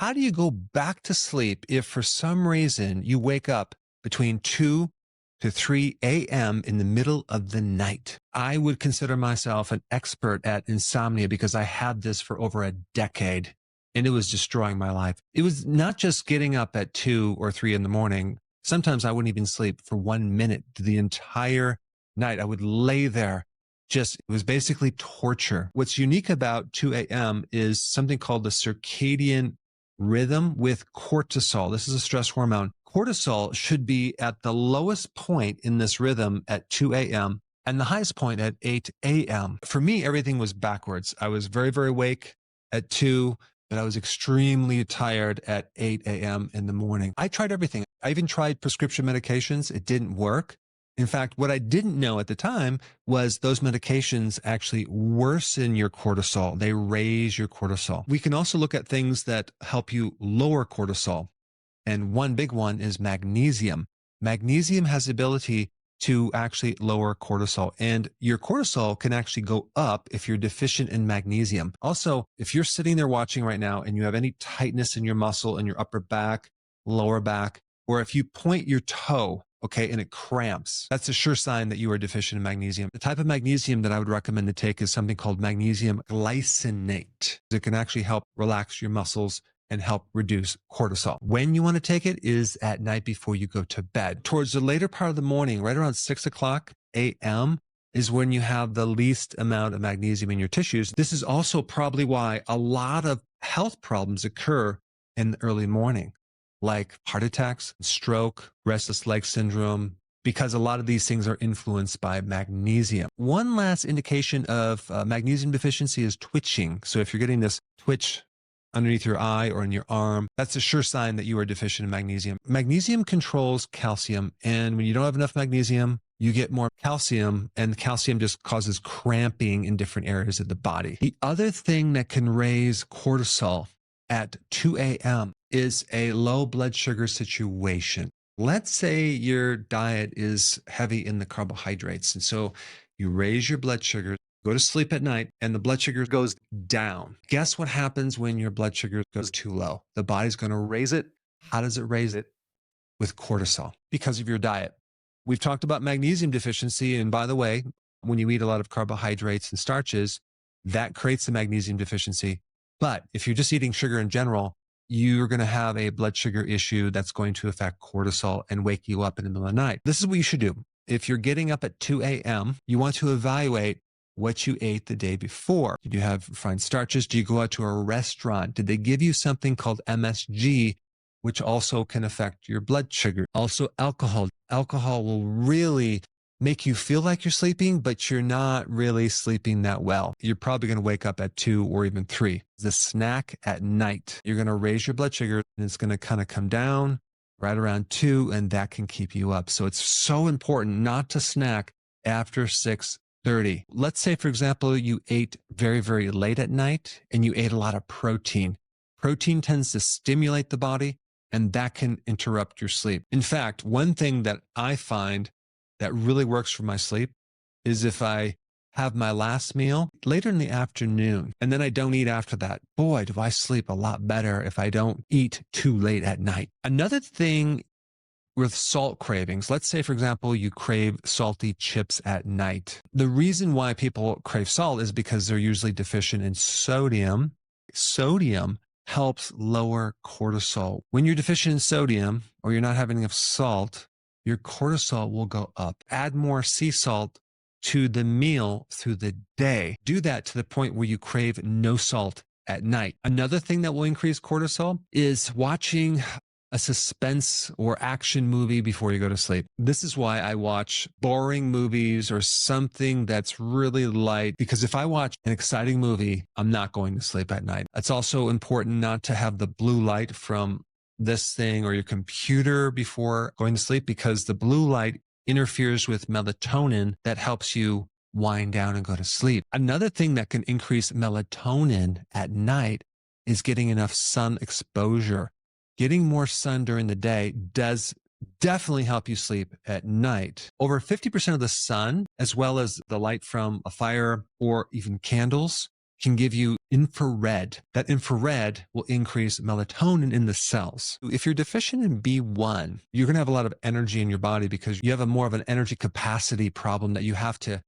how do you go back to sleep if for some reason you wake up between 2 to 3 a.m. in the middle of the night? I would consider myself an expert at insomnia because I had this for over a decade and it was destroying my life. It was not just getting up at 2 or 3 in the morning. Sometimes I wouldn't even sleep for 1 minute the entire night. I would lay there. It was basically torture. What's unique about 2 a.m. is something called the circadian rhythm with cortisol. This is a stress hormone. Cortisol should be at the lowest point in this rhythm at 2 a.m. and the highest point at 8 a.m. For me, everything was backwards. I was very, very awake at 2, but I was extremely tired at 8 a.m. in the morning. I tried everything. I even tried prescription medications. It didn't work. In fact, what I didn't know at the time was those medications actually worsen your cortisol. They raise your cortisol. We can also look at things that help you lower cortisol. And one big one is magnesium. Magnesium has the ability to actually lower cortisol. And your cortisol can actually go up if you're deficient in magnesium. Also, if you're sitting there watching right now and you have any tightness in your muscle in your upper back, lower back, or if you point your toe, okay, and it cramps, that's a sure sign that you are deficient in magnesium. The type of magnesium that I would recommend to take is something called magnesium glycinate. It can actually help relax your muscles and help reduce cortisol. When you want to take it is at night before you go to bed. Towards the later part of the morning, right around 6 o'clock a.m., is when you have the least amount of magnesium in your tissues. This is also probably why a lot of health problems occur in the early morning, like heart attacks, stroke, restless leg syndrome, because a lot of these things are influenced by magnesium. One last indication of magnesium deficiency is twitching. So if you're getting this twitch underneath your eye or in your arm, that's a sure sign that you are deficient in magnesium. Magnesium controls calcium, and when you don't have enough magnesium, you get more calcium, and calcium just causes cramping in different areas of the body. The other thing that can raise cortisol at 2 a.m. is a low blood sugar situation. Let's say your diet is heavy in the carbohydrates, and so you raise your blood sugar, go to sleep at night, and the blood sugar goes down. Guess what happens when your blood sugar goes too low? The body's going to raise it. How does it raise it? With cortisol, because of your diet. We've talked about magnesium deficiency, and by the way, when you eat a lot of carbohydrates and starches, that creates a magnesium deficiency. But if you're just eating sugar in general, you're going to have a blood sugar issue that's going to affect cortisol and wake you up in the middle of the night. This is what you should do. If you're getting up at 2 a.m., you want to evaluate what you ate the day before. Did you have refined starches? Do you go out to a restaurant? Did they give you something called MSG, which also can affect your blood sugar? Also, alcohol. Alcohol will really make you feel like you're sleeping, but you're not really sleeping that well. You're probably going to wake up at 2 or even 3. The snack at night, you're going to raise your blood sugar and it's going to kind of come down right around 2, and that can keep you up. So it's so important not to snack after 6:30. Let's say, for example, you ate very, very late at night and you ate a lot of protein. Protein tends to stimulate the body, and that can interrupt your sleep. In fact, one thing that I find that really works for my sleep is if I have my last meal later in the afternoon and then I don't eat after that. Boy, do I sleep a lot better if I don't eat too late at night. Another thing with salt cravings, let's say, for example, you crave salty chips at night. The reason why people crave salt is because they're usually deficient in sodium. Sodium helps lower cortisol. When you're deficient in sodium or you're not having enough salt, your cortisol will go up. Add more sea salt to the meal through the day. Do that to the point where you crave no salt at night. Another thing that will increase cortisol is watching a suspense or action movie before you go to sleep. This is why I watch boring movies or something that's really light, because if I watch an exciting movie, I'm not going to sleep at night. It's also important not to have the blue light from this thing or your computer before going to sleep, because the blue light interferes with melatonin that helps you wind down and go to sleep. Another thing that can increase melatonin at night is getting enough sun exposure. Getting more sun during the day does definitely help you sleep at night. Over 50% of the sun, as well as the light from a fire or even candles, can give you infrared. That infrared will increase melatonin in the cells. If you're deficient in B1, you're going to have a lot of energy in your body because you have a more of an energy capacity problem that you have to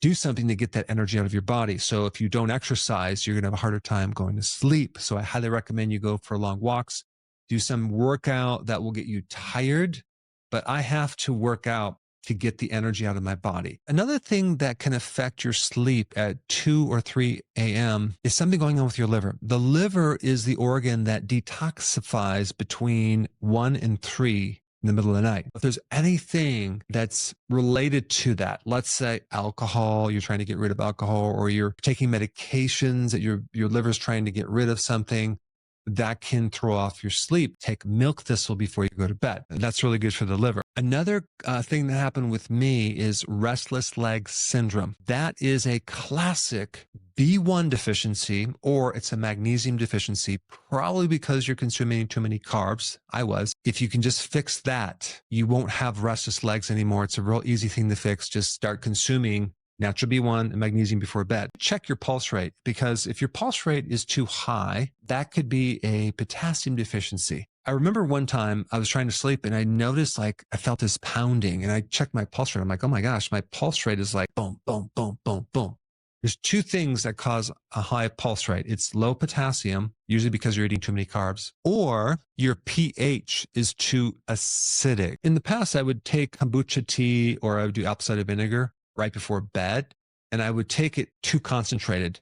do something to get that energy out of your body. So if you don't exercise, you're going to have a harder time going to sleep. So I highly recommend you go for long walks, do some workout that will get you tired, but I have to work out to get the energy out of my body. Another thing that can affect your sleep at 2 or 3 a.m. is something going on with your liver. The liver is the organ that detoxifies between 1 and 3 in the middle of the night. If there's anything that's related to that, let's say alcohol, you're trying to get rid of alcohol, or you're taking medications that your liver's trying to get rid of something, that can throw off your sleep. Take milk thistle before you go to bed. That's really good for the liver. Another thing that happened with me is restless leg syndrome. That is a classic B1 deficiency, or it's a magnesium deficiency, probably because you're consuming too many carbs. I was. If you can just fix that, you won't have restless legs anymore. It's a real easy thing to fix. Just start consuming natural B1 and magnesium before bed. Check your pulse rate, because if your pulse rate is too high, that could be a potassium deficiency. I remember one time I was trying to sleep and I noticed like I felt this pounding, and I checked my pulse rate. I'm like, oh my gosh, my pulse rate is like boom, boom, boom, boom, boom. There's two things that cause a high pulse rate. It's low potassium, usually because you're eating too many carbs, or your pH is too acidic. In the past, I would take kombucha tea, or I would do apple cider vinegar right before bed, and I would take it too concentrated,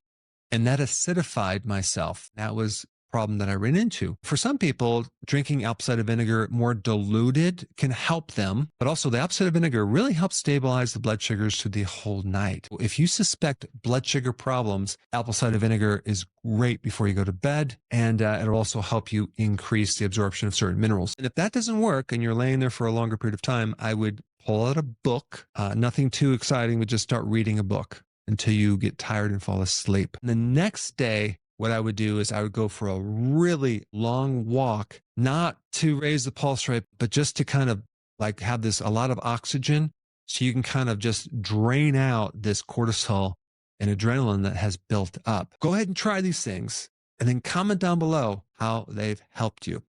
and that acidified myself. That was a problem that I ran into. For some people, drinking apple cider vinegar more diluted can help them, but also the apple cider vinegar really helps stabilize the blood sugars through the whole night. If you suspect blood sugar problems, apple cider vinegar is great before you go to bed, and it'll also help you increase the absorption of certain minerals. And if that doesn't work and you're laying there for a longer period of time, I would pull out a book, nothing too exciting, but just start reading a book until you get tired and fall asleep. And the next day, what I would do is I would go for a really long walk, not to raise the pulse rate, but just to kind of like have a lot of oxygen, so you can kind of just drain out this cortisol and adrenaline that has built up. Go ahead and try these things, and then comment down below how they've helped you.